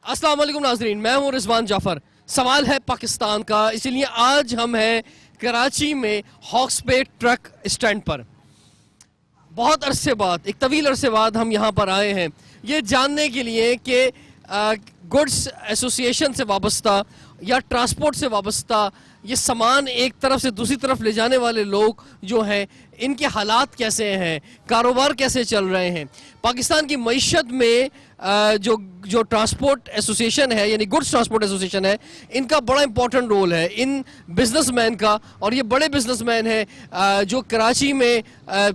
السلام علیکم ناظرین، میں ہوں رضوان جعفر۔ سوال ہے پاکستان کا، اسی لیے آج ہم ہیں کراچی میں ہاکس بے ٹرک اسٹینڈ پر۔ بہت عرصے بعد، ایک طویل عرصے بعد ہم یہاں پر آئے ہیں یہ جاننے کے لیے کہ گڈس ایسوسی ایشن سے وابستہ یا ٹرانسپورٹ سے وابستہ یہ سامان ایک طرف سے دوسری طرف لے جانے والے لوگ جو ہیں ان کے حالات کیسے ہیں، کاروبار کیسے چل رہے ہیں۔ پاکستان کی معیشت میں جو ٹرانسپورٹ ایسوسی ایشن ہے، یعنی گڈس ٹرانسپورٹ ایسوسی ایشن ہے، ان کا بڑا امپورٹنٹ رول ہے، ان بزنس مین کا۔ اور یہ بڑے بزنس مین ہیں جو کراچی میں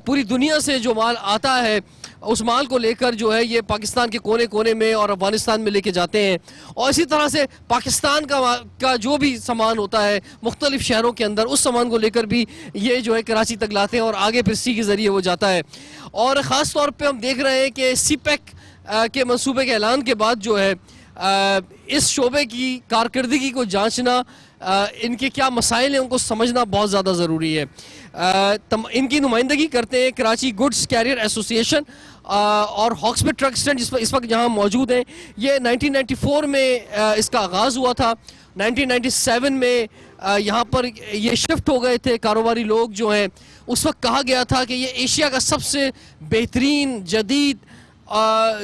پوری دنیا سے جو مال آتا ہے اس مال کو لے کر جو ہے یہ پاکستان کے کونے کونے میں اور افغانستان میں لے کے جاتے ہیں۔ اور اسی طرح سے پاکستان کا جو بھی سامان ہوتا ہے مختلف شہروں کے اندر، اس سامان کو لے کر بھی یہ جو ہے کراچی تک لاتے ہیں اور آگے پھر سی کے ذریعے وہ جاتا ہے۔ اور خاص طور پہ ہم دیکھ رہے ہیں کہ سی پیک کے منصوبے کے اعلان کے بعد جو ہے اس شعبے کی کارکردگی کو جانچنا، ان کے کیا مسائل ہیں ان کو سمجھنا بہت زیادہ ضروری ہے۔ ان کی نمائندگی کرتے ہیں کراچی گڈس کیریئر ایسوسی ایشن اور ہاکس بے ٹرک اسٹینڈ اس وقت جہاں موجود ہیں۔ یہ 1994 میں اس کا آغاز ہوا تھا۔ 1997 میں یہاں پر یہ شفٹ ہو گئے تھے کاروباری لوگ جو ہیں۔ اس وقت کہا گیا تھا کہ یہ ایشیا کا سب سے بہترین جدید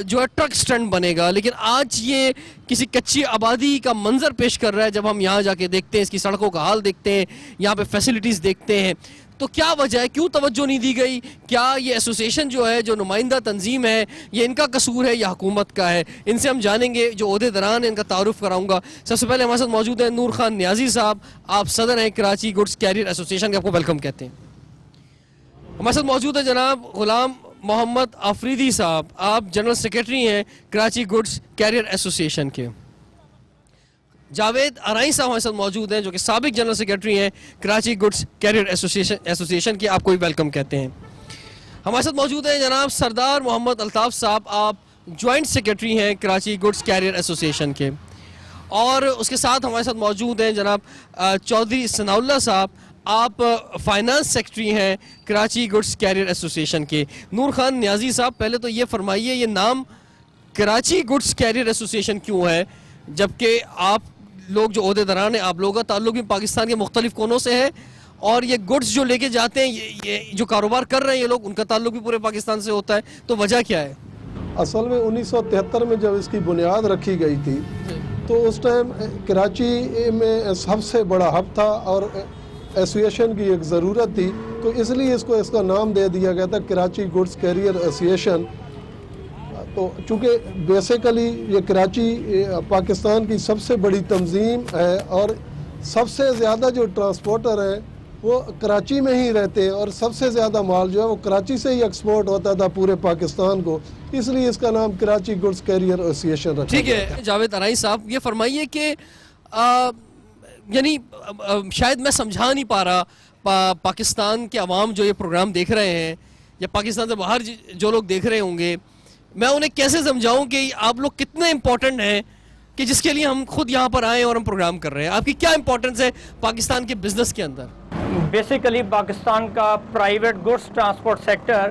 جو ہے ٹرک اسٹینڈ بنے گا، لیکن آج یہ کسی کچی آبادی کا منظر پیش کر رہا ہے۔ جب ہم یہاں جا کے دیکھتے ہیں، اس کی سڑکوں کا حال دیکھتے ہیں، یہاں پہ فیسلٹیز دیکھتے ہیں، تو کیا وجہ ہے، کیوں توجہ نہیں دی گئی؟ کیا یہ ایسوسی ایشن جو ہے، جو نمائندہ تنظیم ہے، یہ ان کا قصور ہے یا حکومت کا ہے؟ ان سے ہم جانیں گے۔ جو عہدے داران ہیں ان کا تعارف کراؤں گا۔ سب سے پہلے ہمارے ساتھ موجود ہیں نور خان نیازی صاحب، آپ صدر ہیں کراچی گڈس کیریئر ایسوسی ایشن کے، آپ کو ویلکم کہتے ہیں۔ ہمارے ساتھ موجود ہے جناب غلام محمد آفریدی صاحب، آپ جنرل سیکرٹری ہیں کراچی گڈس کیریئر ایسوسی ایشن کے۔ جاوید آرائی صاحب ہمارے ساتھ موجود ہیں جو کہ سابق جنرل سیکرٹری ہیں کراچی گڈس کیریئر ایسوسی ایشن کے، آپ کو بھی ویلکم کہتے ہیں۔ ہمارے ساتھ موجود ہیں جناب سردار محمد الطاف صاحب، آپ جوائنٹ سیکرٹری ہیں کراچی گڈس کیریئر ایسوسی ایشن کے۔ اور اس کے ساتھ ہمارے ساتھ موجود ہیں جناب چودھری ثناء اللہ صاحب، آپ فائنانس سیکرٹری ہیں کراچی گڈس کیریئر ایسوسی ایشن کے۔ نور خان نیازی صاحب، پہلے تو یہ فرمائیے یہ نام کراچی گڈس کیریئر ایسوسی ایشن کیوں ہے، جبکہ آپ لوگ جو عہدے داران ہیں، آپ لوگوں کا تعلق بھی پاکستان کے مختلف کونوں سے ہے، اور یہ گڈس جو لے کے جاتے ہیں، یہ جو کاروبار کر رہے ہیں یہ لوگ، ان کا تعلق بھی پورے پاکستان سے ہوتا ہے، تو وجہ کیا ہے؟ اصل میں 1973 میں جب اس کی بنیاد رکھی گئی تھی تو اس ٹائم کراچی میں سب سے بڑا ہب تھا اور ایسوسی ایشن کی ایک ضرورت تھی، تو اس لیے اس کا نام دے دیا گیا تھا کراچی گڈس کیریئر ایسوسی ایشن۔ تو چونکہ بیسیکلی یہ کراچی پاکستان کی سب سے بڑی تنظیم ہے اور سب سے زیادہ جو ٹرانسپورٹر ہیں وہ کراچی میں ہی رہتے ہیں، اور سب سے زیادہ مال جو ہے وہ کراچی سے ہی ایکسپورٹ ہوتا تھا پورے پاکستان کو، اس لیے اس کا نام کراچی گڈس کیریئر ایسوسی ایشن رکھا گیا۔ ٹھیک ہے جاوید آرائی صاحب، یہ فرمائیے کہ یعنی شاید میں سمجھا نہیں پا رہا پاکستان کے عوام جو یہ پروگرام دیکھ رہے ہیں یا پاکستان سے باہر جو لوگ دیکھ رہے ہوں گے، میں انہیں کیسے سمجھاؤں کہ آپ لوگ کتنے امپورٹنٹ ہیں کہ جس کے لیے ہم خود یہاں پر آئے اور ہم پروگرام کر رہے ہیں۔ آپ کی کیا امپورٹنس ہے پاکستان کے بزنس کے اندر؟ بیسیکلی پاکستان کا private goods transport sector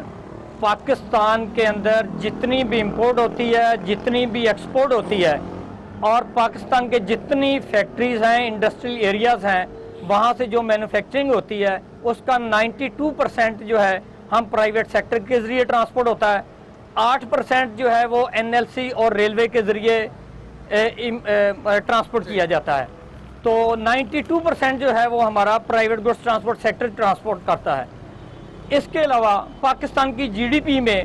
Pakistan کے اندر جتنی بھی امپورٹ ہوتی ہے، جتنی بھی ایکسپورٹ ہوتی ہے، اور پاکستان کے جتنی فیکٹریز ہیں، انڈسٹریل ایریاز ہیں، وہاں سے جو مینوفیکچرنگ ہوتی ہے اس کا 92% جو ہے ہم پرائیویٹ سیکٹر کے ذریعے ٹرانسپورٹ ہوتا ہے۔ 8% جو ہے وہ NLC اور ریلوے کے ذریعے ٹرانسپورٹ کیا جاتا ہے۔ تو 92% جو ہے وہ ہمارا private goods transport sector transport کرتا ہے۔ اس کے علاوہ پاکستان کی GDP میں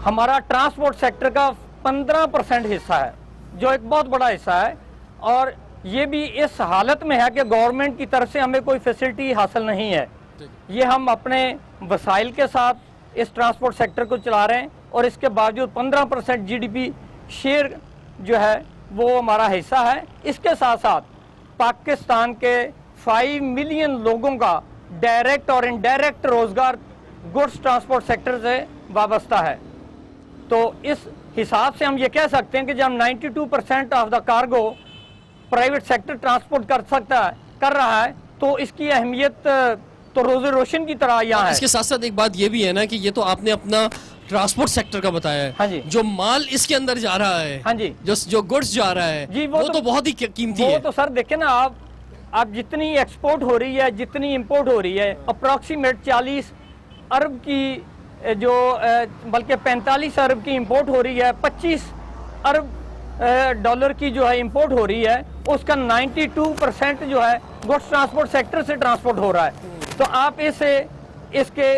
ہمارا ٹرانسپورٹ سیکٹر کا 15% حصہ ہے، جو ایک بہت بڑا حصہ ہے، اور یہ بھی اس حالت میں ہے کہ گورنمنٹ کی طرف سے ہمیں کوئی فیسلٹی حاصل نہیں ہے۔ یہ ہم اپنے وسائل کے ساتھ اس ٹرانسپورٹ سیکٹر کو چلا رہے ہیں، اور اس کے باوجود 15% GDP شیئر جو ہے وہ ہمارا حصہ ہے۔ اس کے ساتھ ساتھ پاکستان کے 5 ملین لوگوں کا ڈائریکٹ اور انڈائریکٹ روزگار گڈس ٹرانسپورٹ سیکٹر سے وابستہ ہے۔ تو اس حساب سے ہم یہ کہہ سکتے ہیں کہ جب 92% of the cargo private sector transport کر رہا ہے تو اس کی اہمیت تو روز روشن کی طرح یہاں ہے۔ اس کے ساتھ ساتھ ایک بات یہ بھی ہے نا کہ یہ تو آپ نے اپنا ट्रांसपोर्ट सेक्टर का बताया है। हाँ जी। जो माल इसके अंदर जा रहा है, हाँ जी, जो गुड्स जा रहा है, जी, वो तो बहुत ही कीमती वो है। तो सर देखें ना आप जितनी एक्सपोर्ट हो रही है, जितनी इंपोर्ट हो रही है, अप्रॉक्सीमेट 40 अरब की जो बल्कि 45 अरब की इंपोर्ट हो रही है, 25 अरब डॉलर की जो है इंपोर्ट हो रही है, उसका 92% जो है गुड्स ट्रांसपोर्ट सेक्टर से ट्रांसपोर्ट हो रहा है। तो आप इसके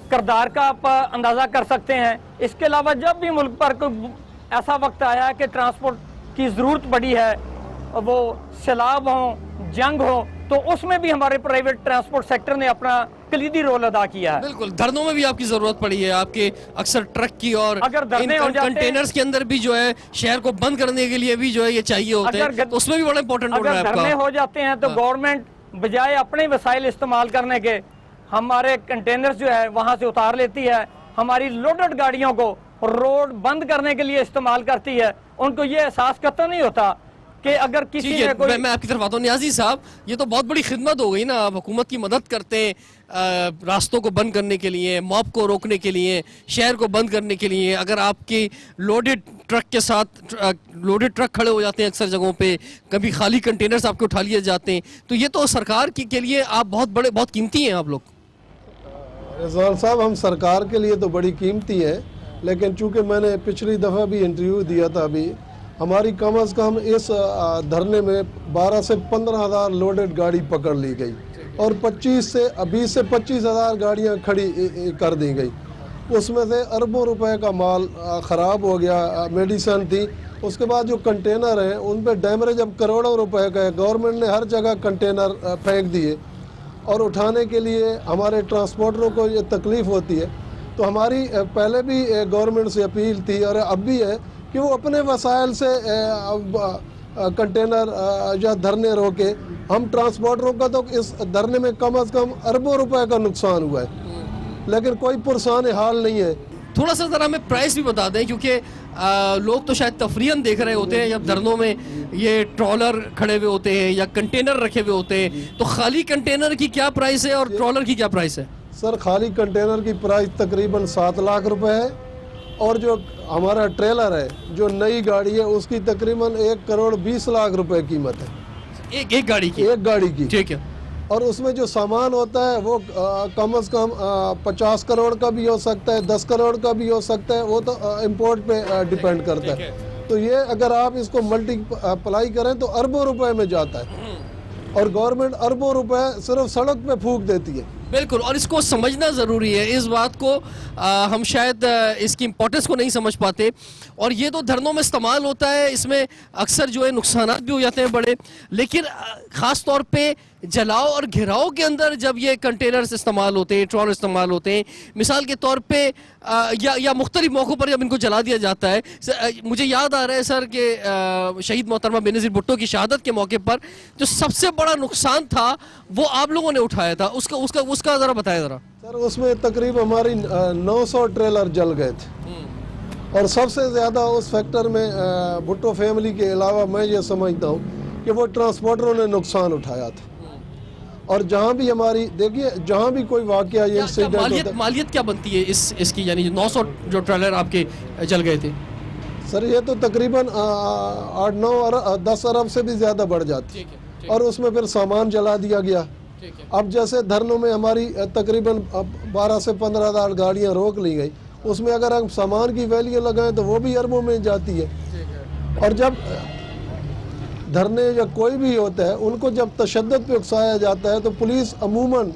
किरदार का आप अंदाज़ा कर सकते हैं। इसके अलावा जब भी मुल्क पर कोई ऐसा वक्त आया है कि ट्रांसपोर्ट की ज़रूरत पड़ी है, वो सैलाब हो, जंग हो, तो उसमें भी हमारे प्राइवेट ट्रांसपोर्ट सेक्टर ने अपना कलीदी रोल अदा किया है। बिल्कुल, धरनों में भी आपकी जरूरत पड़ी है, आपके अक्सर ट्रक की, और अगर धरने हो जाते कंटेनर्स के अंदर भी जो है शहर को बंद करने के लिए भी जो है ये चाहिए होते हैं, तो उसमें भी बड़ा इंपॉर्टेंट रोल है अगर धरने आपका। हो जाते हैं तो गवर्नमेंट बजाय अपने वसाइल इस्तेमाल करने के हमारे कंटेनर्स जो है वहां से उतार लेती है, हमारी लोडेड गाड़ियों को रोड बंद करने के लिए इस्तेमाल करती है। उनको ये एहसास कतई नहीं होता कि अगर किसी ठीक ने है, कोई मैं आपकी तरफ आता हूँ। न्याजी साहब, ये तो बहुत बड़ी खिदमत हो गई ना, आप हुकूमत की मदद करते हैं रास्तों को बंद करने के लिए, मॉब को रोकने के लिए, शहर को बंद करने के लिए। अगर आपकी लोडेड ट्रक के साथ लोडेड ट्रक खड़े हो जाते हैं अक्सर जगहों पे, कभी खाली कंटेनर्स आपके उठा लिए जाते हैं, तो ये तो सरकार के लिए आप बहुत कीमती हैं आप लोग। रिजवान साहब, हम सरकार के लिए तो बड़ी कीमती है, लेकिन चूंकि मैंने पिछली दफ़ा भी इंटरव्यू दिया था, अभी हमारी कम अज़ कम इस धरने में 12 से 15 हज़ार लोडेड गाड़ी पकड़ ली गई और 20 से 25 हज़ार गाड़ियाँ खड़ी कर दी गई। उसमें से अरबों रुपए का माल ख़राब हो गया, मेडिसन थी। उसके बाद जो कंटेनर हैं उन पर डैमरेज अब करोड़ों रुपए का है। गवर्नमेंट ने हर जगह कंटेनर फेंक दिए और उठाने के लिए हमारे ट्रांसपोर्टरों को ये तकलीफ़ होती है। तो हमारी पहले भी गवर्नमेंट से अपील थी और अब भी है कि वो अपने वसाइल से कंटेनर या धरने रोके। हम ट्रांसपोर्टरों का तो इस धरने में कम अज़ कम अरबों रुपए का नुकसान हुआ है, लेकिन कोई पुरसान हाल नहीं है। थोड़ा सा ज़रा हमें प्राइस भी बता दें, क्योंकि लोग तो शायद तफरीहन देख रहे होते हैं जब धरनों में ये ट्रॉलर खड़े हुए होते हैं या कंटेनर रखे हुए होते हैं, तो खाली कंटेनर की क्या प्राइस है और ट्रॉलर की क्या प्राइस है? सर, खाली कंटेनर की प्राइस तकरीबन 7 लाख रुपए है और जो हमारा ट्रेलर है, जो नई गाड़ी है, उसकी तकरीबन 1 करोड़ 20 लाख रुपए कीमत है। एक गाड़ी की? एक गाड़ी की, ठीक है। और उसमें जो सामान होता है वो कम से कम 50 करोड़ का भी हो सकता है, 10 करोड़ का भी हो सकता है, वो तो इंपोर्ट पे डिपेंड करता है। तो ये अगर आप इसको मल्टीप्लाई करें तो अरबों रुपए में जाता है और गवर्नमेंट अरबों रुपए सिर्फ सड़क पे फूंक देती है। बिल्कुल, और इसको समझना ज़रूरी है। इस बात को हम शायद इसकी इम्पोर्टेंस को नहीं समझ पाते, और ये तो धरनों में इस्तेमाल होता है, इसमें अक्सर जो है नुकसानात भी हो जाते हैं बड़े, लेकिन ख़ास तौर पे जलाओ और घिराव के अंदर जब ये कंटेनर्स इस्तेमाल होते हैं, ट्रॉलर इस्तेमाल होते हैं, मिसाल के तौर पे या मुख्तलिफ मौक़ों पर जब इनको जला दिया जाता है। मुझे याद आ रहा है सर कि शहीद मोहतरमा बेनज़ीर भुट्टो की शहादत के मौके पर जो सबसे बड़ा नुकसान था वो आप लोगों ने उठाया था, उसका ज़रा बताएं ज़रा। सर, उसमें तकरीबन हमारी 900 ट्रेलर जल गए थे और सबसे ज़्यादा उस फैक्टर में भुट्टो फैमिली के अलावा मैं ये समझता हूँ कि वो ट्रांसपोर्टरों ने नुकसान उठाया था। और जहाँ भी हमारी देखिए, जहाँ भी कोई वाकया ये इंसिडेंट होता है, मालियत क्या बनती है इसकी, यानी 900 जो ट्रेलर आपके जल गए थे? सर, ये तो तकरीबन 8-9-10 अरब से भी ज़्यादा बढ़ जाती है, और उसमें फिर सामान जला दिया गया। अब जैसे धरनों में हमारी तकरीबन 12 से 15 हज़ार गाड़ियाँ रोक ली गई, उसमें अगर हम सामान की वैल्यू लगाएं तो वो भी अरबों में जाती है। और जब धरने या कोई भी होता है, उनको जब तशद्दुद पे उकसाया जाता है तो पुलिस अमूमन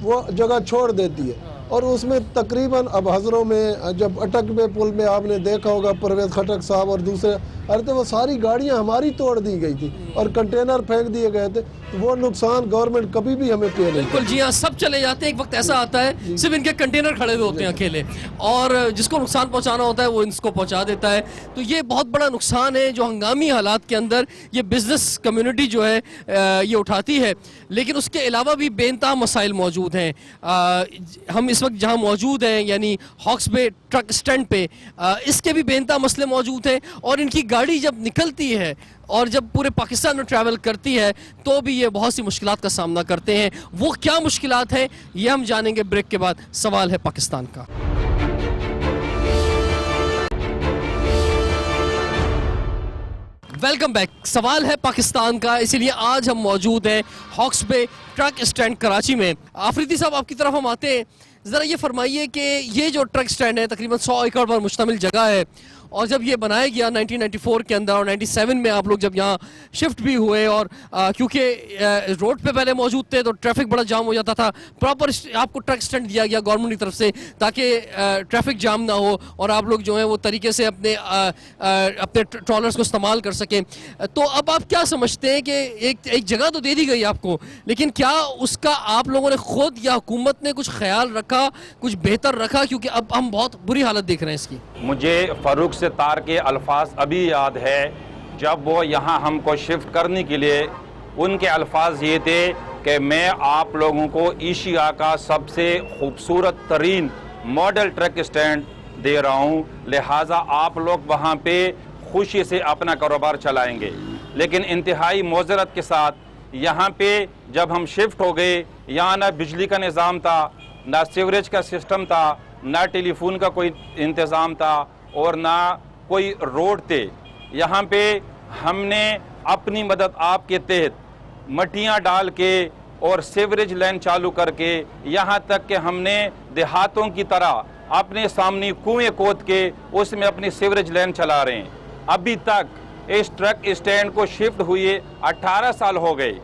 वो जगह छोड़ देती है। और उसमें तकरीबन अब हज़रों में जब अटक में पुल में आपने देखा होगा परवेज़ खटक साहब और दूसरे, अरे तो वो सारी गाड़ियां हमारी तोड़ दी गई थी और कंटेनर फेंक दिए गए थे, तो वो नुकसान गवर्नमेंट कभी भी हमें पे नहीं। बिल्कुल जी हाँ, सब चले जाते हैं, एक वक्त ऐसा आता है सिर्फ इनके कंटेनर खड़े हुए होते हैं अकेले, और जिसको नुकसान पहुंचाना होता है वो इसको पहुंचा देता है। तो ये बहुत बड़ा नुकसान है जो हंगामी हालात के अंदर ये बिजनेस कम्युनिटी जो है ये उठाती है। लेकिन उसके अलावा भी बेनतहा मसाइल मौजूद हैं। हम इस वक्त जहाँ मौजूद हैं यानी हॉक्स बे ट्रक स्टैंड पे, इसके भी बेनतहा मसले मौजूद हैं, और इनकी गाड़ी जब निकलती है और जब पूरे पाकिस्तान में ट्रैवल करती है तो भी ये बहुत सी मुश्किलात का सामना करते हैं। वो क्या मुश्किलात हैं ये हम जानेंगे ब्रेक के बाद। सवाल है पाकिस्तान का। Welcome back. सवाल है पाकिस्तान का, इसीलिए आज हम मौजूद हैं हॉक्स बे ट्रक स्टैंड कराची में। आफरीदी साहब, आपकी तरफ हम आते हैं। ज़रा ये फरमाइए कि ये जो ट्रक स्टैंड है तकरीबन 100 एकड़ पर मुश्तमिल जगह है, और जब ये बनाया गया 1994 के अंदर और 97 में आप लोग जब यहाँ शिफ्ट भी हुए, और क्योंकि रोड पे पहले मौजूद थे तो ट्रैफिक बड़ा जाम हो जाता था, प्रॉपर आपको ट्रक स्टैंड दिया गया गवर्नमेंट की तरफ से ताकि ट्रैफिक जाम ना हो और आप लोग जो है वो तरीके से अपने ट्रॉलर्स को इस्तेमाल कर सकें। तो अब आप क्या समझते हैं कि एक जगह तो दे दी गई आपको, लेकिन क्या उसका आप लोगों ने खुद या हुकूमत ने कुछ ख्याल रखा, कुछ बेहतर रखा? क्योंकि अब हम बहुत बुरी हालत देख रहे हैं इसकी। मुझे फारूक सितार के अल्फाज अभी याद है जब वो यहाँ हमको शिफ्ट करने के लिए, उनके अल्फाज ये थे कि मैं आप लोगों को एशिया का सबसे खूबसूरत तरीन मॉडल ट्रक स्टैंड दे रहा हूँ, लिहाजा आप लोग वहाँ पे खुशी से अपना कारोबार चलाएंगे। लेकिन इंतहाई मोज़रत के साथ यहाँ पे जब हम शिफ्ट हो गए, यहाँ ना बिजली का निज़ाम था, ना सीवरेज का सिस्टम था, ना टेलीफोन का कोई इंतज़ाम था और ना कोई रोड थे। यहाँ पे हमने अपनी मदद आपके तहत मट्टियाँ डाल के और सीवरेज लाइन चालू करके, यहाँ तक कि हमने देहातों की तरह अपने सामने कुएं खोद के उसमें अपनी सीवरेज लाइन चला रहे हैं। अभी तक इस ट्रक स्टैंड को शिफ्ट हुए 18 साल हो गए,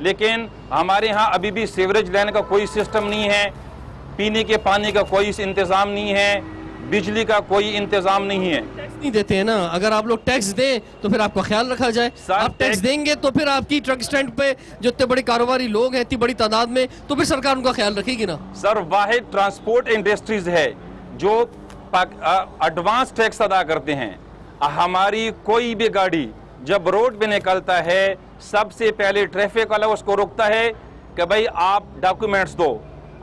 लेकिन हमारे यहाँ अभी भी सीवरेज लाइन का कोई सिस्टम नहीं है, पीने के पानी का कोई इंतज़ाम नहीं है, बिजली का कोई इंतजाम नहीं है। टैक्स नहीं देते हैं ना, अगर आप लोग टैक्स दें तो फिर आपका ख्याल रखा जाए। आप टैक्स देंगे तो फिर आपकी ट्रक स्टैंड पे जो इतने बड़े कारोबारी लोग हैं इतनी बड़ी तादाद में, तो फिर सरकार उनका ख्याल रखेगी ना। सर, वाहिद ट्रांसपोर्ट इंडस्ट्रीज है जो एडवांस टैक्स अदा करते हैं। हमारी कोई भी गाड़ी जब रोड पे निकलता है, सबसे पहले ट्रैफिक वाला उसको रोकता है कि भाई आप डॉक्यूमेंट्स दो।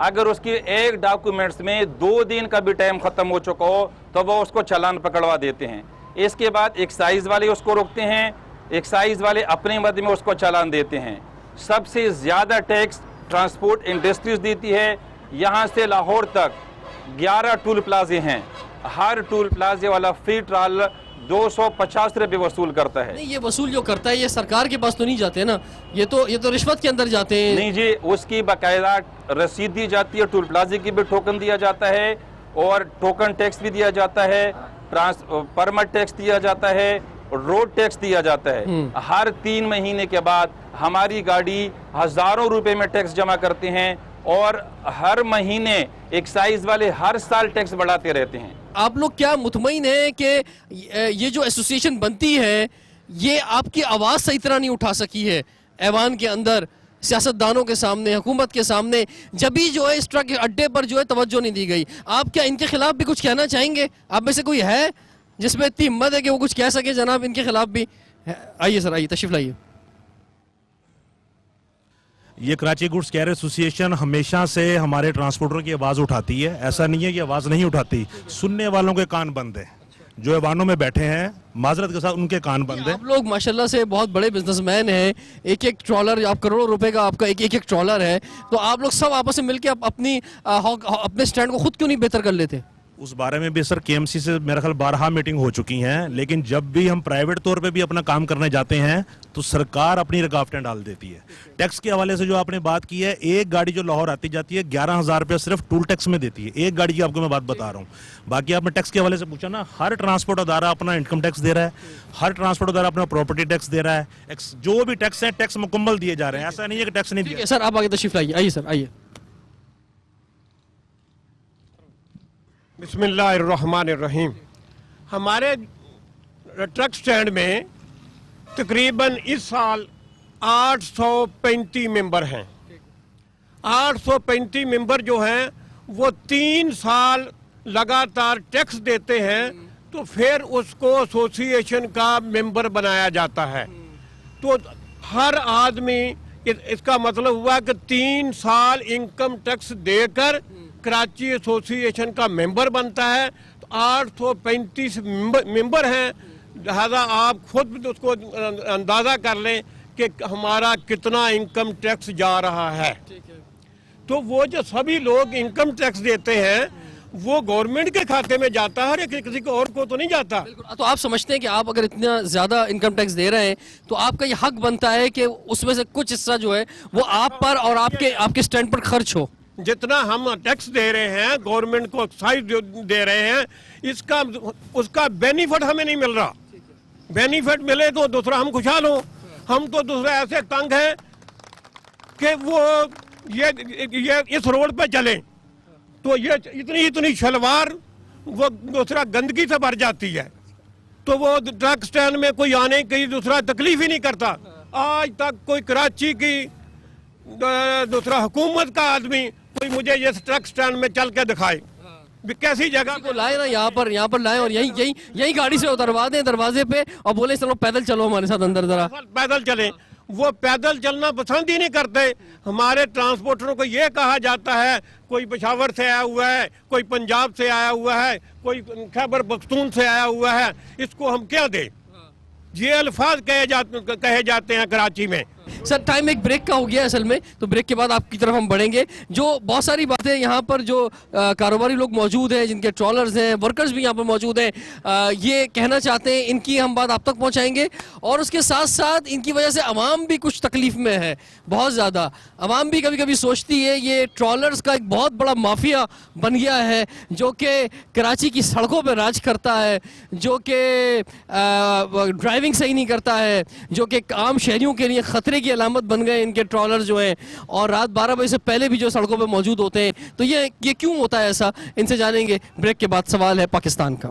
अगर उसकी एक डॉक्यूमेंट्स में 2 दिन का भी टाइम ख़त्म हो चुका हो तो वो उसको चालान पकड़वा देते हैं। इसके बाद एक्साइज वाले उसको रोकते हैं, एक्साइज वाले अपने मद में उसको चालान देते हैं। सबसे ज़्यादा टैक्स ट्रांसपोर्ट इंडस्ट्रीज देती है। यहाँ से लाहौर तक 11 टूल प्लाजे हैं, हर टूल प्लाजे वाला फ्री ट्राल 250 रुपये वसूल करता है। नहीं, ये वसूल जो करता है ये सरकार के पास तो नहीं जाते ना, ये तो रिश्वत के अंदर जाते हैं। नहीं जी, उसकी बाकायदा रसीद दी जाती है, टूल प्लाजे की भी टोकन दिया जाता है और टोकन टैक्स भी दिया जाता है, परमिट टैक्स दिया जाता है, रोड टैक्स दिया जाता है। हर 3 महीने के बाद हमारी गाड़ी हज़ारों रुपए में टैक्स जमा करते हैं और हर महीने एक्साइज वाले हर साल टैक्स बढ़ाते रहते हैं। आप लोग क्या मुतमईन हैं कि ये जो एसोसिएशन बनती है ये आपकी आवाज़ सही तरह नहीं उठा सकी है ऐवान के अंदर, सियासतदानों के सामने, हुकूमत के सामने, जब भी जो है इस ट्रक अड्डे पर जो है तवज्जो नहीं दी गई? आप क्या इनके खिलाफ भी कुछ कहना चाहेंगे? आप में से कोई है जिसमें इतनी हिम्मत है कि वो कुछ कह सके जनाब इनके खिलाफ भी? आइए सर, आइए, तशरीफ लाइए। ये कराची गुड्स कैरियर एसोसिएशन हमेशा से हमारे ट्रांसपोर्टरों की आवाज़ उठाती है। ऐसा नहीं है कि आवाज़ नहीं उठाती, सुनने वालों के कान बंद है। जो ऐवानों में बैठे हैं माजरत के साथ उनके कान बंद है। आप लोग माशाल्लाह से बहुत बड़े बिजनेसमैन हैं, एक ट्रॉलर, आप करोड़ों रुपए का आपका एक ट्रॉलर है, तो आप लोग सब आपस में मिलकर अपने स्टैंड को खुद क्यों नहीं बेहतर कर लेते? उस बारे में भी सर केएमसी से मेरा ख्याल 12 मीटिंग हो चुकी हैं, लेकिन जब भी हम प्राइवेट तौर पे भी अपना काम करने जाते हैं तो सरकार अपनी रुकावटें डाल देती है। टैक्स के हवाले से जो आपने बात की है, एक गाड़ी जो लाहौर आती जाती है 11,000 रुपये सिर्फ टूल टैक्स में देती है, एक गाड़ी की आपको मैं बात बता रहा हूँ। बाकी आपने टैक्स के हवाले से पूछा ना, हर ट्रांसपोर्ट अदारा अपना इनकम टैक्स दे रहा है, हर ट्रांसपोर्ट अदारा अपना प्रॉपर्टी टैक्स दे रहा है, जो भी टैक्स है टैक्स मुकम्मल दिए जा रहे हैं, ऐसा नहीं है कि टैक्स नहीं दिया। सर आप आगे तशरीफ लाइए, आइए सर, आइए। बिस्मिल्लाहिर्रहमानिर्रहीम। हमारे ट्रक स्टैंड में तकरीबन इस साल 835 मेंबर हैं। 835 मेंबर जो हैं वो 3 साल लगातार टैक्स देते हैं, तो फिर उसको एसोसिएशन का मेंबर बनाया जाता है। तो हर आदमी, इसका मतलब हुआ कि 3 साल इनकम टैक्स देकर कराची एसोसिएशन का मेंबर बनता है। तो 835 मेंबर हैं, लिहाजा आप खुद भी उसको अंदाज़ा कर लें कि हमारा कितना इनकम टैक्स जा रहा है। तो वो जो सभी लोग इनकम टैक्स देते हैं वो गवर्नमेंट के खाते में जाता है, किसी को और को तो नहीं जाता। बिल्कुल। तो आप समझते हैं कि आप अगर इतना ज्यादा इनकम टैक्स दे रहे हैं तो आपका ये हक बनता है कि उसमें से कुछ हिस्सा जो है वो आप पर और आपके स्टैंड पर खर्च हो? जितना हम टैक्स दे रहे हैं, गवर्नमेंट को एक्साइज दे रहे हैं, इसका उसका बेनिफिट हमें नहीं मिल रहा। बेनिफिट मिले तो दूसरा हम खुशहाल हो। हम तो दूसरा ऐसे तंग हैं कि वो ये इस रोड पे चले तो ये इतनी शलवार वो दूसरा गंदगी से भर जाती है, तो वो ट्रक स्टैंड में कोई आने की दूसरा तकलीफ ही नहीं करता। आज तक कोई कराची की दूसरा हुकूमत का आदमी कोई मुझे ये ट्रक स्टैंड में चल के दिखाए कैसी जगह को लाए ना यहाँ पर लाए और यही गाड़ी से उतरवा दें दरवाजे पे और बोले चलो पैदल चलो हमारे साथ अंदर जरा। पैदल चले, वो पैदल चलना पसंद ही नहीं करते। हमारे ट्रांसपोर्टरों को ये कहा जाता है कोई पेशावर से आया हुआ है, कोई पंजाब से आया हुआ है, कोई खैबर पख्तून से आया हुआ है, इसको हम क्या दें? ये अल्फाज कहे जाते हैं कराची में। सर टाइम एक ब्रेक का हो गया असल में, तो ब्रेक के बाद आपकी तरफ हम बढ़ेंगे। जो बहुत सारी बातें यहाँ पर जो कारोबारी लोग मौजूद हैं, जिनके ट्रॉलर्स हैं, वर्कर्स भी यहाँ पर मौजूद हैं, ये कहना चाहते हैं, इनकी हम बात आप तक पहुँचाएंगे। और उसके साथ साथ इनकी वजह से अवाम भी कुछ तकलीफ में है, बहुत ज़्यादा। अवाम भी कभी कभी सोचती है ये ट्रॉलर्स का एक बहुत बड़ा माफिया बन गया है जो कि कराची की सड़कों पर राज करता है, जो कि ड्राइविंग सही नहीं करता है, जो कि आम शहरियों के लिए खतरे की अलामत बन गए इनके ट्रॉलर जो हैं, और रात 12 बजे से पहले भी जो सड़कों पे मौजूद होते हैं। तो ये क्यों होता है ऐसा, इनसे जानेंगे ब्रेक के बाद। सवाल है पाकिस्तान का।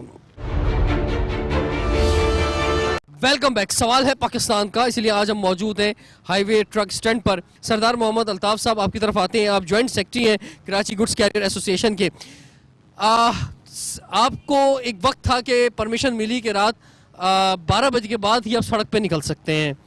Welcome back. सवाल है पाकिस्तान का, इसलिए आज हम मौजूद हैं हाईवे ट्रक स्टैंड पर। सरदार मोहम्मद अल्ताफ साहब आपकी तरफ आते हैं, आप जॉइंट सेक्रेटरी हैं कराची गुड्स कैरियर एसोसिएशन के। आपको एक वक्त था कि परमिशन मिली कि रात 12 बजे के बाद ही आप सड़क पे निकल सकते हैं,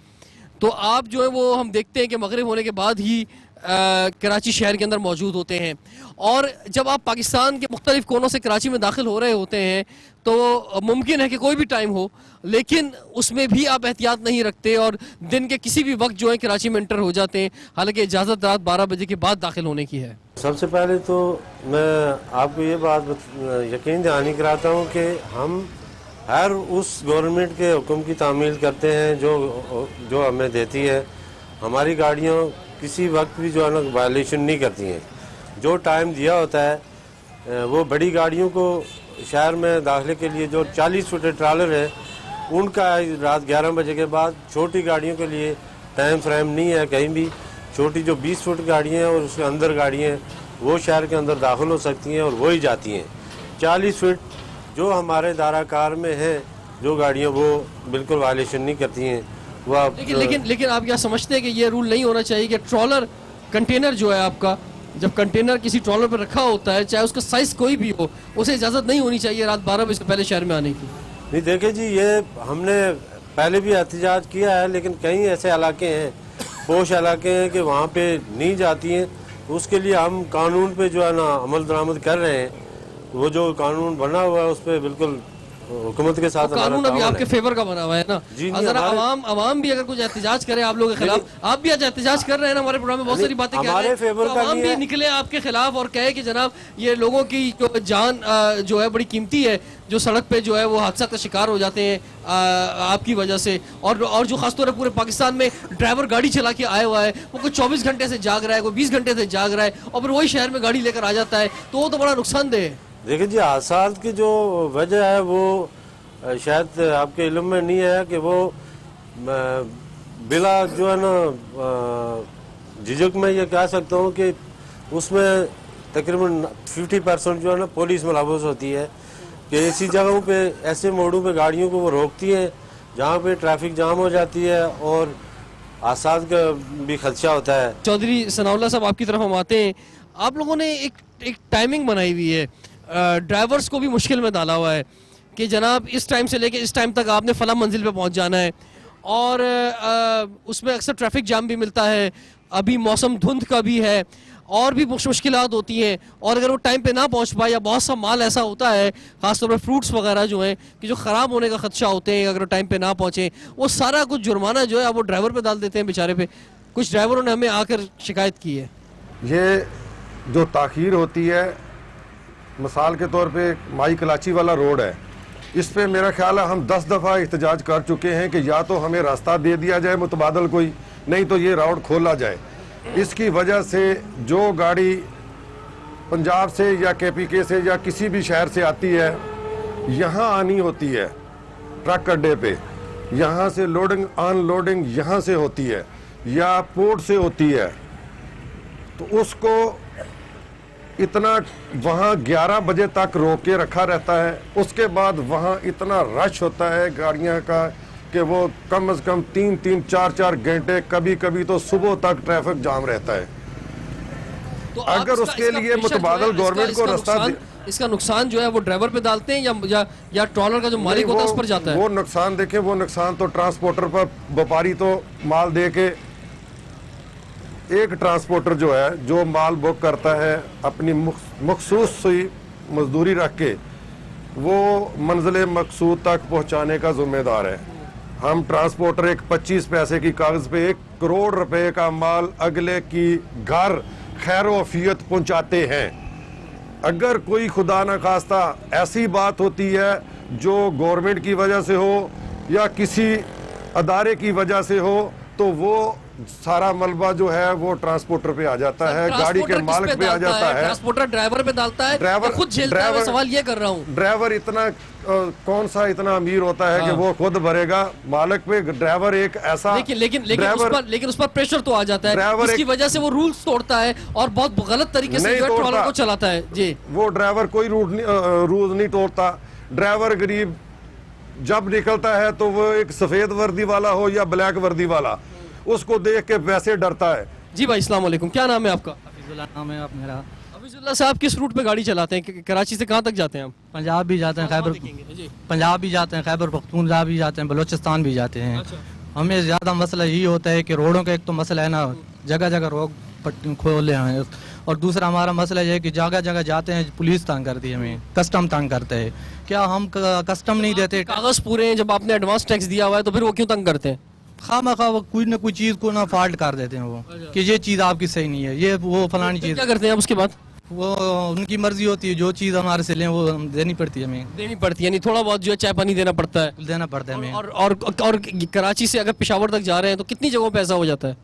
तो आप जो है वो हम देखते हैं कि मगरिब होने के बाद ही कराची शहर के अंदर मौजूद होते हैं। और जब आप पाकिस्तान के मुख्तलिफ कोनों से कराची में दाखिल हो रहे होते हैं तो मुमकिन है कि कोई भी टाइम हो, लेकिन उसमें भी आप एहतियात नहीं रखते और दिन के किसी भी वक्त जो है कराची में एंटर हो जाते हैं, हालांकि इजाज़त रात 12 बजे के बाद दाखिल होने की है। सबसे पहले तो मैं आपको ये बात यकीन दहानी कराता हूँ कि हम हर उस गवर्नमेंट के हुक्म की तामील करते हैं जो हमें देती है। हमारी गाड़ियाँ किसी वक्त भी जो है ना वायलेशन नहीं करती हैं। जो टाइम दिया होता है वो बड़ी गाड़ियों को शहर में दाखिले के लिए जो 40 फुट ट्रॉलर है उनका रात 11 बजे के बाद, छोटी गाड़ियों के लिए टाइम फ्रेम नहीं है कहीं भी। छोटी जो 20 फुट गाड़ियाँ हैं और उसके अंदर गाड़ियाँ हैं वो शहर के अंदर दाखिल हो सकती हैं और वही जाती हैं। 40 फुट जो हमारे दायरा कार में हैं जो गाड़ियाँ वो बिल्कुल वायलेशन नहीं करती हैं। वो आप लेकिन आप क्या समझते हैं कि ये रूल नहीं होना चाहिए कि ट्रॉलर कंटेनर जो है आपका, जब कंटेनर किसी ट्रॉलर पर रखा होता है, चाहे उसका साइज कोई भी हो, उसे इजाज़त नहीं होनी चाहिए रात 12 बजे से पहले शहर में आने की? नहीं, देखिए जी, ये हमने पहले भी एहतजाज किया है, लेकिन कई ऐसे इलाके हैं, पोश इलाके हैं कि वहाँ पे नहीं जाती हैं। उसके लिए हम कानून पे जो है ना अमल दरामद कर रहे हैं। वो जो कानून बना हुआ है उस पर बिल्कुल हुकूमत के साथ कानून अभी आपके फेवर का बना हुआ है ना। अगर अवाम भी अगर कुछ एहतजाज करे आप लोगों के खिलाफ, आप भी आज एहतजाज कर रहे हैं ना, हमारे प्रोग्राम में बहुत सारी बातें कह रहे हैं, तो अवाम भी निकले आपके खिलाफ और कहे कि जनाब ये लोगों की जो जान जो है बड़ी कीमती है, जो सड़क पे जो है वो हादसा का शिकार हो जाते हैं आपकी वजह से। और जो खासतौर पर पूरे पाकिस्तान में ड्राइवर गाड़ी चला के आया हुआ है, वो कोई 24 घंटे से जाग रहा है, कोई 20 घंटे से जाग रहा है, और फिर वही शहर में गाड़ी लेकर आ जाता है, तो वो तो बड़ा नुकसानदेह है। देखिए जी, हादसा की जो वजह है वो शायद आपके इल्म में नहीं है कि वो बिला जो है ना झिझक में ये कह सकता हूँ कि उसमें तकरीबन 50% जो है ना पुलिस मुलव्वस होती है कि ऐसी जगहों पे, ऐसे मोड़ों पे गाड़ियों को वो रोकती हैं जहाँ पे ट्रैफिक जाम हो जाती है और हादसा का भी खदशा होता है। चौधरी सनाउल्लाह साहब आपकी तरफ हम आते हैं। आप लोगों ने एक टाइमिंग बनाई हुई है, ड्राइवर्स को भी मुश्किल में डाला हुआ है कि जनाब इस टाइम से लेके इस टाइम तक आपने फला मंजिल पे पहुंच जाना है, और उसमें अक्सर ट्रैफिक जाम भी मिलता है, अभी मौसम धुंध का भी है और भी मुश्किलात होती हैं। और अगर वो टाइम पे ना पहुंच पाए या बहुत सा माल ऐसा होता है, खासतौर पर फ्रूट्स वगैरह जो हैं कि जो ख़राब होने का खदशा होते हैं, अगर टाइम पे ना पहुँचें, वो सारा कुछ जुर्माना जो है वो ड्राइवर पे डाल देते हैं बेचारे पे। कुछ ड्राइवरों ने हमें आकर शिकायत की है। ये जो ताख़ीर होती है मिसाल के तौर पे माई कलाची वाला रोड है, इस पे मेरा ख्याल है हम 10 दफ़ा एहतजाज कर चुके हैं कि या तो हमें रास्ता दे दिया जाए मुतबादल कोई, नहीं तो ये रोड खोला जाए। इसकी वजह से जो गाड़ी पंजाब से या KPK से या किसी भी शहर से आती है, यहाँ आनी होती है ट्रक अड्डे पे, यहाँ से लोडिंग अनलोडिंग यहाँ से होती है या पोर्ट से होती है, तो उसको इतना वहाँ 11 बजे तक रोक के रखा रहता है। उसके बाद वहाँ इतना रश होता है गाड़ियाँ का कि वो कम से कम 3-3, 4-4 घंटे, कभी कभी तो सुबह तक ट्रैफिक जाम रहता है। तो आप अगर इसका- उसके इसका लिए प्रेशर जो मुतबादल है, गवर्नमेंट इसका को रास्ता नुकसान- इसका नुकसान जो है वो ड्राइवर पे डालते हैं या ट्रॉलर का जो मालिक होता है उस पर जाता है? वो नुकसान देखें, वो नुकसान तो ट्रांसपोर्टर पर, व्यापारी तो माल दे के, एक ट्रांसपोर्टर जो है जो माल बुक करता है अपनी मखसूस सी मजदूरी रख के, वो मंजिल मकसूद तक पहुंचाने का जिम्मेदार है। हम ट्रांसपोर्टर एक 25 पैसे की कागज पे 1 करोड़ रुपए का माल अगले की घर खैर वफियत पहुंचाते हैं। अगर कोई खुदा न खास्ता ऐसी बात होती है जो गवर्नमेंट की वजह से हो या किसी अदारे की वजह से हो, तो वो सारा मलबा जो है वो ट्रांसपोर्टर पे आ जाता है, गाड़ी के मालिक पे आ जाता है, ट्रांसपोर्टर ड्राइवर पे डालता है, ड्राइवर खुद झेलता है। मैं सवाल ये कर रहा हूँ, ड्राइवर इतना कौन सा इतना अमीर होता है कि वो खुद भरेगा, मालिक पे ड्राइवर एक ऐसा लेकिन उस पर प्रेशर तो आ जाता है, ड्राइवर इसकी वजह से वो रूल्स तोड़ता है और बहुत गलत तरीके से जो है ट्रॉलर को चलाता है। जी, वो ड्राइवर कोई रूल नहीं तोड़ता। ड्राइवर गरीब जब निकलता है तो वो एक सफेद वर्दी वाला हो या ब्लैक वर्दी वाला, उसको देख के वैसे डरता है। जी भाई, अस्सलाम वालेकुम, क्या नाम है आपका? हफीजुल्लाह नाम है मेरा। हफीजुल्लाह साहब, किस रूट पे गाड़ी चलाते हैं? कराची से कहाँ तक जाते हैं आप? पंजाब भी जाते हैं, पंजाब भी जाते हैं, खैबर पख्तूनख्वा भी जाते हैं, बलूचिस्तान भी जाते हैं। हमें ज़्यादा मसला यही होता है कि रोडों का एक तो मसला है ना, जगह जगह रोड खोले हैं, और दूसरा हमारा मसला ये है कि जगह जगह जाते हैं पुलिस तंग करती है, हमें कस्टम तंग करते हैं। क्या हम कस्टम नहीं देते? कागज पूरे हैं, जब आपने एडवांस टैक्स दिया हुआ है तो फिर वो क्यों तंग करते हैं? खामखा वो कोई ना कोई चीज़ को ना फॉल्ट कर देते हैं वो, कि ये चीज़ आपकी सही नहीं है, ये वो फलानी चीज़। क्या करते हैं आप उसके बाद? वो उनकी मर्जी होती है, जो चीज़ हमारे से लें वो देनी पड़ती है, हमें देनी पड़ती है, यानी थोड़ा बहुत जो है चाय पानी देना पड़ता है। देना पड़ता है हमें। और कराची से अगर पेशावर तक जा रहे हैं तो कितनी जगहों पे ऐसा हो जाता है?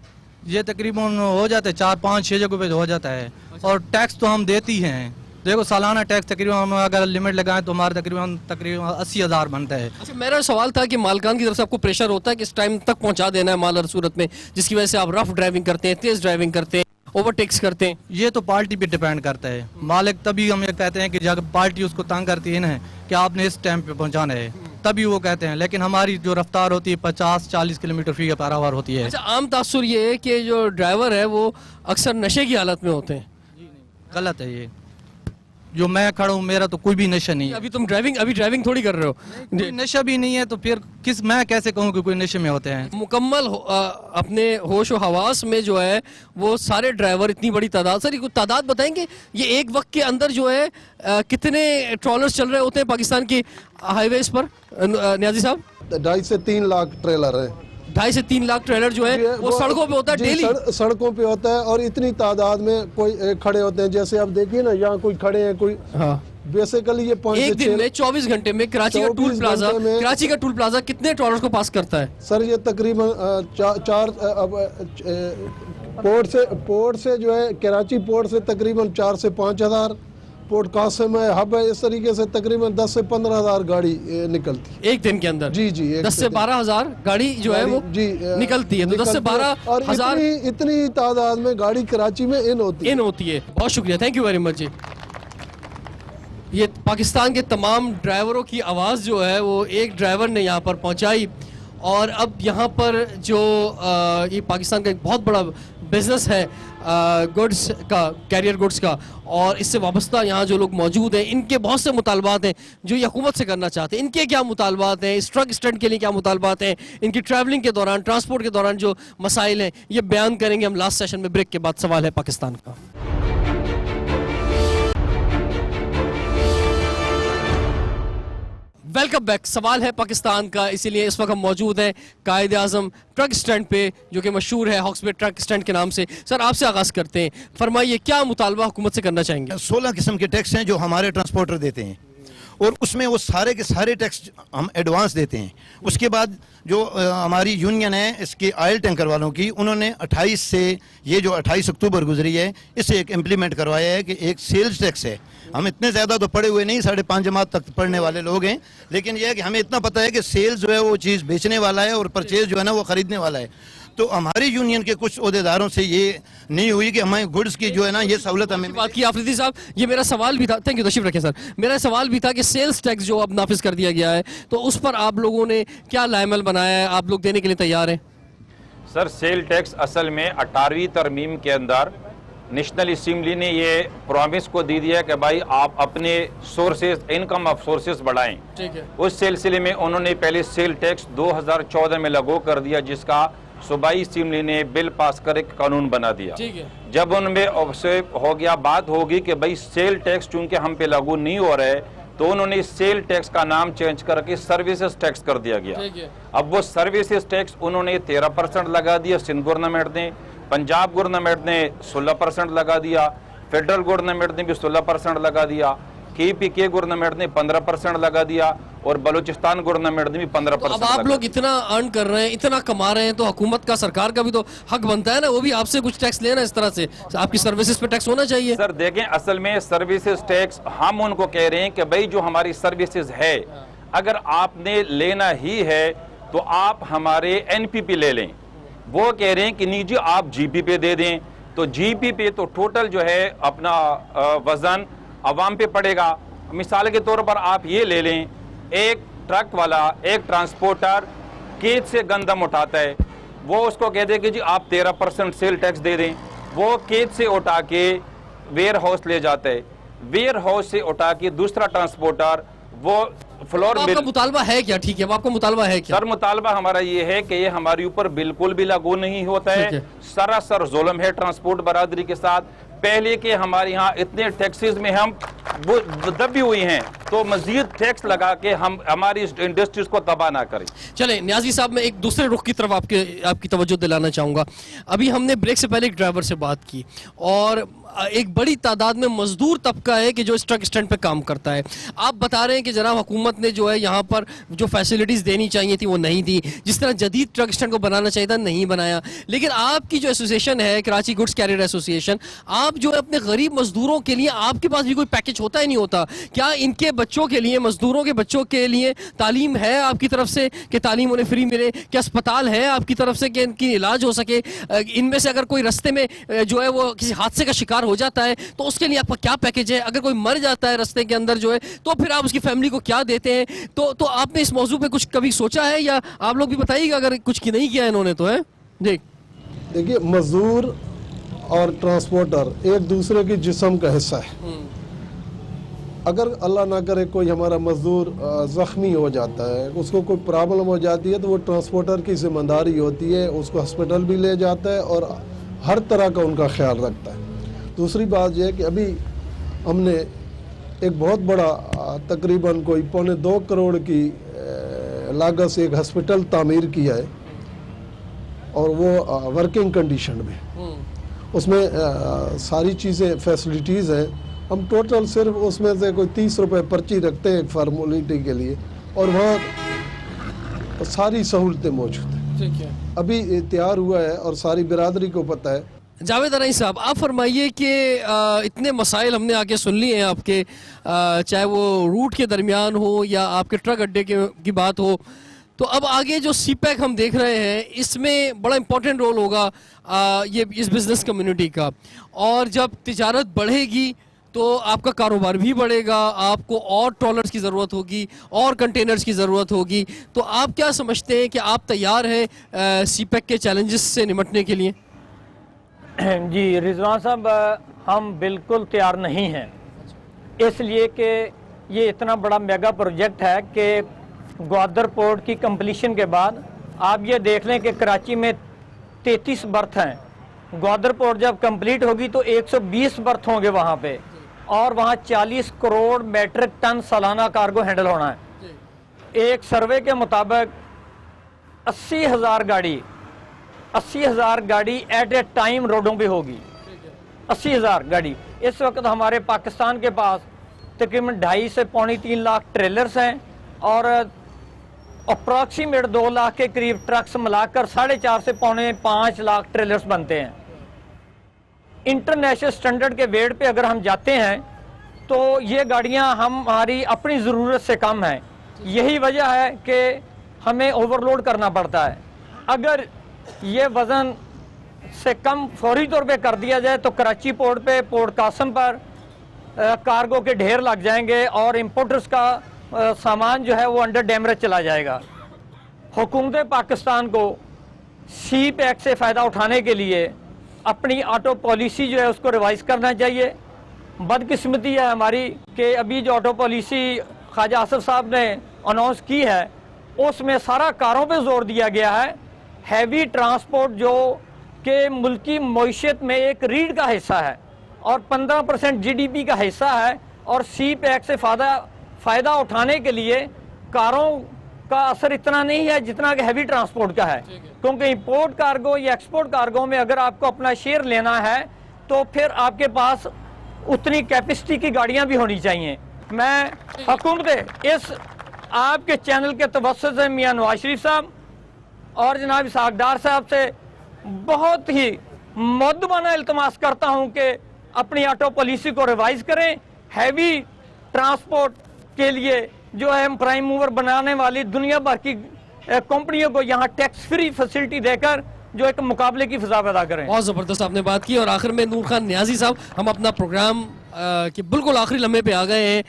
ये तकरीबन हो जाता है 4-5-6 जगहों पे हो जाता है। और टैक्स तो हम देती हैं, देखो सालाना टैक्स तकरीबन हम अगर लिमिट लगाएं तो हमारे तकरीबन 80,000 बनता है। अच्छा, मेरा सवाल था कि मालकान की तरफ से आपको प्रेशर होता है कि इस टाइम तक पहुंचा देना है माल हर सूरत में, जिसकी वजह से आप रफ ड्राइविंग करते हैं, तेज ड्राइविंग करते हैं, ओवरटेक्स करते हैं? ये तो पार्टी पे डिपेंड करता है। मालिक तभी हमें कहते हैं कि जब पार्टी उसको तंग करती है ना कि आपने इस टाइम पे पहुंचाना है, तभी वो कहते हैं। लेकिन हमारी जो रफ्तार होती है 50-40 किलोमीटर फी पर आवर होती है। अच्छा, आम तासुर ये है कि जो ड्राइवर है वो अक्सर नशे की हालत में होते हैं। गलत है ये। जो मैं खड़ा हूँ मेरा तो कोई भी नशा नहीं है। अभी तुम ड्राइविंग थोड़ी कर रहे हो। कोई नशा भी नहीं है तो फिर मैं कैसे कहूँ कि कोई नशे में होते हैं? मुकम्मल अपने होश और हवास में जो है वो सारे ड्राइवर, इतनी बड़ी तादाद, सर कुछ तादाद बताएंगे ये एक वक्त के अंदर जो है कितने ट्रॉलर्स चल रहे होते हैं पाकिस्तान की हाईवेज पर? नियाजी साहब, 2.5 से 3 लाख ट्रेलर है। 2.5 से 3 लाख ट्रेलर जो है वो सड़कों पे होता है डेली। सड़कों पे होता है और इतनी तादाद में कोई खड़े होते हैं, जैसे आप देखिए ना यहाँ कोई खड़े हैं, कोई बेसिकली ये 5 एक दिन में 24 घंटे में कराची का टूल प्लाजा कितने ट्रॉलर्स को पास करता है? सर ये तकरीबन पोर्ट से जो है कराची पोर्ट से तकरीबन 4 से 5 हज़ार, पोर्ट कासिम है, हब है, इस तरीके से तकरीबन 10 से 15 हज़ार गाड़ी निकलती है एक दिन के अंदर। जी 10 से 12 हज़ार गाड़ी जो है वो निकलती है। तो 10 से 12 हज़ार इतनी तादाद में गाड़ी कराची में इन होती है। बहुत शुक्रिया, थैंक यू वेरी मच जी। ये पाकिस्तान के तमाम ड्राइवरों की आवाज़ जो है वो एक ड्राइवर ने यहाँ पर पहुँचाई, और अब यहाँ पर जो ये पाकिस्तान का एक बहुत बड़ा बिजनेस है गुड्स का, कैरियर गुड्स का, और इससे वाबस्ता यहाँ जो लोग मौजूद हैं इनके बहुत से मुतालबात हैं जो ये हुकूमत से करना चाहते हैं। इनके क्या मुतालबात हैं, इस ट्रक स्टैंड के लिए क्या मुतालबात हैं, इनकी ट्रैवलिंग के दौरान, ट्रांसपोर्ट के दौरान जो मसाइल हैं, ये बयान करेंगे हम लास्ट सेशन में। ब्रेक के बाद सवाल है पाकिस्तान का। Welcome back. सवाल है पाकिस्तान का, इसीलिए इस वक्त हम मौजूद हैं कायद आज़म ट्रक स्टैंड पे, जो कि मशहूर है हॉक्स बे ट्रक स्टैंड के नाम से। सर आपसे आगाज़ करते हैं, फरमाइए क्या मुतालबा हुकूमत से करना चाहेंगे? 16 किस्म के टैक्स हैं जो हमारे ट्रांसपोर्टर देते हैं, और उसमें वो सारे के सारे टैक्स हम एडवांस देते हैं। उसके बाद जो हमारी यूनियन है इसकी ऑयल टैंकर वालों की, उन्होंने 28 से ये जो 28 अक्टूबर गुजरी है इससे एक इम्प्लीमेंट करवाया है कि एक सेल्स टैक्स है। हम इतने ज़्यादा तो पढ़े हुए नहीं, 5.5 जमात तक पढ़ने वाले लोग हैं, लेकिन यह है कि हमें इतना पता है कि सेल्स जो है वो चीज़ बेचने वाला है और परचेज जो है ना वो ख़रीदने वाला है। तो हमारी यूनियन के कुछ ओहदेदारों से ये नहीं हुई कि हमें गुड्स की जो है ना ये सहूलत हमें बात की आफरीदी साहब, ये मेरा सवाल भी था, थैंक यू, तशरीफ रखें सर। मेरा सवाल भी था कि सेल्स टैक्स जो अब नाफिज कर दिया गया है, तो उस पर आप लोगों ने क्या लाएमल बनाया है, आप लोग देने के लिए तैयार हैं? सर सेल टैक्स असल में 18वीं तरमीम के अंदर नेशनल असम्बली ने ये प्रॉमिस को दे दिया कि भाई आप अपने सोर्सेज, इनकम ऑफ सोर्सेज बढ़ाएं। ठीक है। उस सिलसिले में उन्होंने पहले सेल टैक्स 2014 में लागू कर दिया, जिसका सूबाई असम्बली ने बिल पास कर एक कानून बना दिया। ठीक है। जब उनमें हो गया, बात होगी कि भाई सेल टैक्स चूंकि हम पे लागू नहीं हो रहा है, तो उन्होंने सेल टैक्स का नाम चेंज करके सर्विसेज टैक्स कर दिया गया। ठीक है। अब वो सर्विसेज टैक्स उन्होंने 13% लगा दिया, सिंध गवर्नमेंट ने, पंजाब गवर्नमेंट ने 16% लगा दिया, फेडरल गवर्नमेंट ने भी 16% लगा दिया, KPK गवर्नमेंट ने 15% लगा दिया, और बलूचिस्तान गवर्नमेंट ने भी 15%। अब आप लोग इतना अर्न कर रहे हैं, इतना कमा रहे हैं, तो हुकूमत का, सरकार का भी तो हक बनता है ना, वो भी आपसे कुछ टैक्स लेना। इस तरह से आपकी सर्विसेज पे टैक्स होना चाहिए। सर देखें, असल में सर्विसेज टैक्स हम उनको कह रहे हैं कि भाई जो हमारी सर्विसेज है, अगर आपने लेना ही है तो आप हमारे NPP ले लें। वो कह रहे हैं कि नहीं जी आप GP पे दे दें, तो GP पे तो टोटल जो है अपना वजन अवाम पे पड़ेगा। मिसाल के तौर पर आप ये ले लें, एक ट्रक वाला, एक ट्रांसपोर्टर खेत से गंदम उठाता है, वो उसको कह दे कि जी आप 13% सेल टैक्स दे दें। वो खेत से उठा के वेयर हाउस ले जाता है, वेयर हाउस से उठा के दूसरा ट्रांसपोर्टर वो फ्लोर आपका मुतालबा है क्या? ठीक है, वो आपका मुतालबा है क्या? सर मुतालबा हमारा ये है कि ये हमारे ऊपर बिल्कुल भी लागू नहीं होता है, सरासर जुल्म है ट्रांसपोर्ट बरादरी के साथ। पहले के हमारे यहाँ इतने टैक्सेस में हम दबी हुई हैं, तो मजीद टैक्स लगा के हम हमारी इंडस्ट्रीज को तबाह ना करें। चले न्याजी साहब, मैं एक दूसरे रुख की तरफ आपकी तवज्जो दिलाना चाहूँगा। अभी हमने ब्रेक से पहले एक ड्राइवर से बात की, और एक बड़ी तादाद में मजदूर तबका है कि जो इस ट्रक स्टैंड पे काम करता है। आप बता रहे हैं कि जनाब हुकूमत ने जो है यहाँ पर जो फैसिलिटीज़ देनी चाहिए थी वो नहीं दी, जिस तरह जदीद ट्रक स्टैंड को बनाना चाहिए था नहीं बनाया। लेकिन आपकी जो एसोसिएशन है, कराची गुड्स कैरियर एसोसिएशन, आप जो है अपने गरीब मजदूरों के लिए आपके पास भी कोई पैकेज होता ही नहीं होता क्या? इनके बच्चों के लिए, मजदूरों के बच्चों के लिए तालीम है आपकी तरफ से कि तालीम उन्हें फ्री मिले? क्या अस्पताल है आपकी तरफ से कि इनकी इलाज हो सके? इनमें से अगर कोई रास्ते में जो है वो किसी हादसे का शिकार हो जाता है तो उसके लिए आपका क्या पैकेज है? अगर कोई मर जाता है रास्ते के अंदर जो है, तो फिर आप उसकी फैमिली को क्या देते हैं? तो आपने इस मौजू पे कुछ कभी सोचा है, या आप लोग भी बताइएगा अगर कुछ की नहीं किया इन्होंने तो है? देखिए, मजदूर और ट्रांसपोर्टर एक दूसरे की जिस्म का हिस्सा है। अगर अल्लाह ना करे कोई हमारा मजदूर ज़ख्मी हो जाता है, उसको कोई प्रॉब्लम हो जाती है, तो वो ट्रांसपोर्टर की जिम्मेदारी होती है, उसको हॉस्पिटल भी ले जाता है और हर तरह का उनका ख्याल रखता है। दूसरी बात यह है कि अभी हमने एक बहुत बड़ा तकरीबन कोई 2.25 करोड़ की लागत से एक हॉस्पिटल तामीर किया है, और वो वर्किंग कंडीशन में, उसमें सारी चीज़ें फैसिलिटीज़ हैं। हम टोटल सिर्फ उसमें से कोई 30 रुपए पर्ची रखते हैं एक फार्मोलिटी के लिए, और वहाँ सारी सहूलतें मौजूद हैं। ठीक है। अभी तैयार हुआ है और सारी बिरादरी को पता है। जावेद अरई साहब, आप फरमाइए कि इतने मसाइल हमने आगे सुन लिए हैं आपके, चाहे वो रूट के दरमियान हो या आपके ट्रक अड्डे की बात हो, तो अब आगे जो CPEC हम देख रहे हैं, इसमें बड़ा इंपॉर्टेंट रोल होगा ये इस बिज़नेस कम्युनिटी का, और जब तिजारत बढ़ेगी तो आपका कारोबार भी बढ़ेगा, आपको और ट्रॉलर्स की ज़रूरत होगी और कंटेनर्स की ज़रूरत होगी। तो आप क्या समझते हैं कि आप तैयार हैं CPEC के चैलेंजेस से निमटने के लिए? जी रिजवान साहब, हम बिल्कुल तैयार नहीं हैं, इसलिए कि ये इतना बड़ा मेगा प्रोजेक्ट है कि ग्वादर पोर्ट की कंप्लीशन के बाद आप ये देख लें कि कराची में 33 बर्थ हैं। ग्वादर पोर्ट जब कंप्लीट होगी तो 120 बर्थ होंगे वहाँ पे, और वहाँ 40 करोड़ मेट्रिक टन सालाना कार्गो हैंडल होना है। एक सर्वे के मुताबिक 80,000 गाड़ी एट ए टाइम रोडों पे होगी। 80,000 गाड़ी। इस वक्त हमारे पाकिस्तान के पास तकरीबन 2.5 से पौने 3 लाख ट्रेलर्स हैं और अप्रॉक्सीमेट 2 लाख के करीब ट्रक्स मिलाकर 4.5 से पौने 5 लाख ट्रेलर्स बनते हैं। इंटरनेशनल स्टैंडर्ड के वेट पे अगर हम जाते हैं तो ये गाड़ियां हमारी अपनी ज़रूरत से कम हैं। यही वजह है कि हमें ओवरलोड करना पड़ता है। अगर ये वज़न से कम फौरी तौर पे कर दिया जाए तो कराची पोर्ट पे, पोर्ट कासम पर कार्गो के ढेर लग जाएंगे और इंपोर्टर्स का सामान जो है वो अंडर डैमरेज चला जाएगा। हुकूमत पाकिस्तान को सी पैक से फ़ायदा उठाने के लिए अपनी ऑटो पॉलिसी जो है उसको रिवाइज़ करना चाहिए। बदकिस्मती है हमारी कि अभी जो ऑटो पॉलिसी ख्वाजा आसिफ साहब ने अनाउंस की है उसमें सारा कारों पे जोर दिया गया है। हैवी ट्रांसपोर्ट जो कि मुल्की मईशत में एक रीढ़ का हिस्सा है और 15% GDP का हिस्सा है, और सी पैक से फ़ायदा उठाने के लिए कारों का असर इतना नहीं है जितना कि हैवी ट्रांसपोर्ट का है, क्योंकि इंपोर्ट कार्गो या एक्सपोर्ट कार्गो में अगर आपको अपना शेयर लेना है तो फिर आपके पास उतनी कैपेसिटी की गाड़ियां भी होनी चाहिए। मैं हुकूमत इस आपके चैनल के तवस्सुत से मियां नवाज शरीफ साहब और जनाब इसहाक डार साहब से बहुत ही मुअद्दबाना इल्तमास करता हूं कि अपनी ऑटो पॉलिसी को रिवाइज करें। हैवी ट्रांसपोर्ट के लिए जो है प्राइम मूवर बनाने वाली दुनिया भर की कंपनियों को यहाँ टैक्स फ्री फैसिलिटी देकर जो एक मुकाबले की फिजा पैदा करें। बहुत ज़बरदस्त आपने बात की। और आखिर में नूर खान न्याजी साहब, हम अपना प्रोग्राम के बिल्कुल आखिरी लम्हे पे आ गए हैं।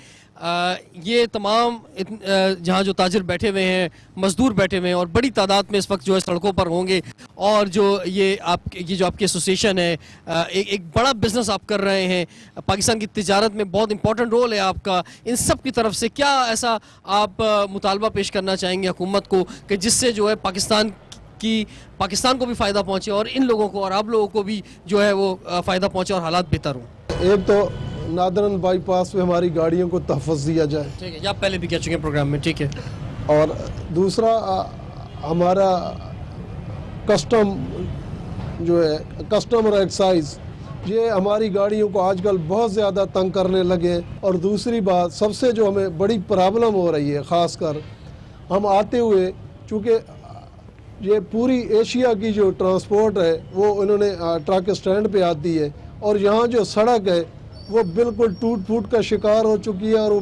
ये तमाम जहाँ जो ताजिर बैठे हुए हैं, मजदूर बैठे हुए हैं और बड़ी तादाद में इस वक्त जो है सड़कों पर होंगे, और जो ये जो आपकी एसोसिएशन है, एक बड़ा बिजनेस आप कर रहे हैं, पाकिस्तान की तिजारत में बहुत इंपॉर्टेंट रोल है आपका। इन सब की तरफ से क्या ऐसा आप मुतालबा पेश करना चाहेंगे हुकूमत को कि जिससे जो है पाकिस्तान को भी फ़ायदा पहुँचे और इन लोगों को और आप लोगों को भी जो है वो फ़ायदा पहुँचे और हालात बेहतर हों? एक तो नादरन बाईपास पे हमारी गाड़ियों को तहफ़्फ़ुज़ दिया जाए, ठीक है, ये आप पहले भी कह चुके हैं प्रोग्राम में, ठीक है। और दूसरा हमारा कस्टम जो है, कस्टमर एक्साइज, ये हमारी गाड़ियों को आजकल बहुत ज़्यादा तंग करने लगे। और दूसरी बात, सबसे जो हमें बड़ी प्रॉब्लम हो रही है, ख़ासकर हम आते हुए, चूँकि ये पूरी एशिया की जो ट्रांसपोर्ट है वो इन्होंने ट्रक स्टैंड पे आती है, और यहाँ जो सड़क है वो बिल्कुल टूट फूट का शिकार हो चुकी है और वो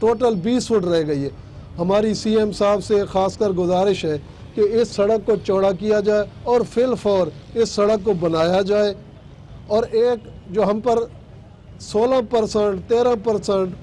टोटल 20 फुट रह गई है। हमारी CM साहब से खासकर गुजारिश है कि इस सड़क को चौड़ा किया जाए और फिल फौर इस सड़क को बनाया जाए, और एक जो हम पर 16% 13%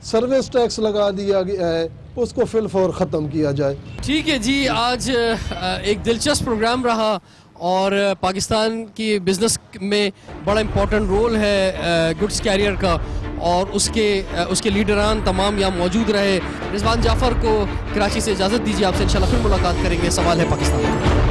सर्विस टैक्स लगा दिया गया है उसको फिल फौर ख़त्म किया जाए। ठीक है जी, आज एक दिलचस्प प्रोग्राम रहा और पाकिस्तान की बिज़नेस में बड़ा इम्पोर्टेंट रोल है गुड्स कैरियर का, और उसके लीडरान तमाम यहाँ मौजूद रहे। रिजवान जाफ़र को कराची से इजाज़त दीजिए, आपसे इंशाल्लाह फिर मुलाकात करेंगे। सवाल है पाकिस्तान।